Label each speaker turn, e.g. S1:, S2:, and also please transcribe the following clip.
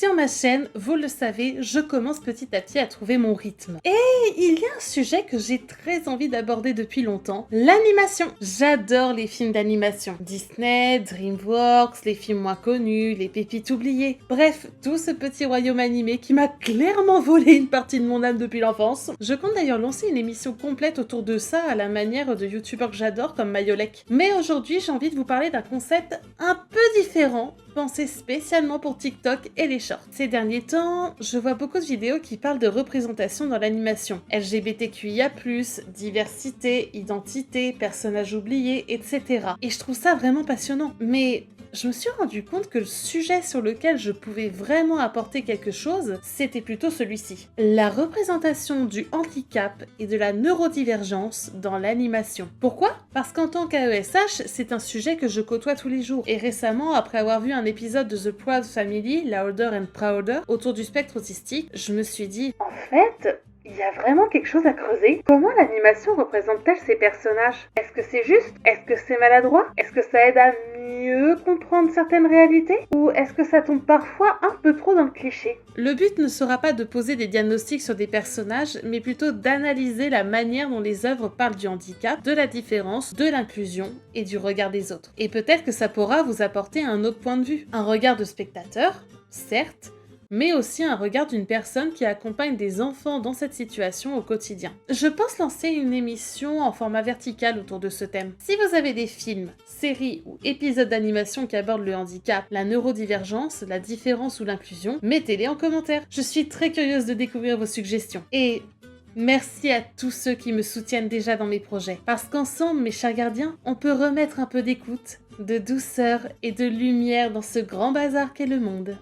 S1: Sur ma chaîne, vous le savez, je commence petit à petit à trouver mon rythme. Et il y a un sujet que j'ai très envie d'aborder depuis longtemps, l'animation. J'adore les films d'animation. Disney, DreamWorks, les films moins connus, les pépites oubliées. Bref, tout ce petit royaume animé qui m'a clairement volé une partie de mon âme depuis l'enfance. Je compte d'ailleurs lancer une émission complète autour de ça à la manière de youtubeurs que j'adore comme Mayolek. Mais aujourd'hui, j'ai envie de vous parler d'un concept un peu différent, pensé spécialement pour TikTok et les shorts. Ces derniers temps, je vois beaucoup de vidéos qui parlent de représentation dans l'animation. LGBTQIA+, diversité, identité, personnages oubliés, etc. Et je trouve ça vraiment passionnant. Mais je me suis rendu compte que le sujet sur lequel je pouvais vraiment apporter quelque chose, c'était plutôt celui-ci. La représentation du handicap et de la neurodivergence dans l'animation. Pourquoi ? Parce qu'en tant qu'AESH, c'est un sujet que je côtoie tous les jours. Et récemment, après avoir vu un épisode de The Proud Family, Louder and Prouder, autour du spectre autistique, je me suis dit, en fait, il y a vraiment quelque chose à creuser. Comment l'animation représente-t-elle ces personnages ? Est-ce que c'est juste ? Est-ce que c'est maladroit ? Est-ce que ça aide à mieux comprendre certaines réalités ? Ou est-ce que ça tombe parfois un peu trop dans le cliché ? Le but ne sera pas de poser des diagnostics sur des personnages, mais plutôt d'analyser la manière dont les œuvres parlent du handicap, de la différence, de l'inclusion et du regard des autres. Et peut-être que ça pourra vous apporter un autre point de vue. Un regard de spectateur, certes, mais aussi un regard d'une personne qui accompagne des enfants dans cette situation au quotidien. Je pense lancer une émission en format vertical autour de ce thème. Si vous avez des films, séries ou épisodes d'animation qui abordent le handicap, la neurodivergence, la différence ou l'inclusion, mettez-les en commentaire. Je suis très curieuse de découvrir vos suggestions. Et merci à tous ceux qui me soutiennent déjà dans mes projets. Parce qu'ensemble, mes chers gardiens, on peut remettre un peu d'écoute, de douceur et de lumière dans ce grand bazar qu'est le monde.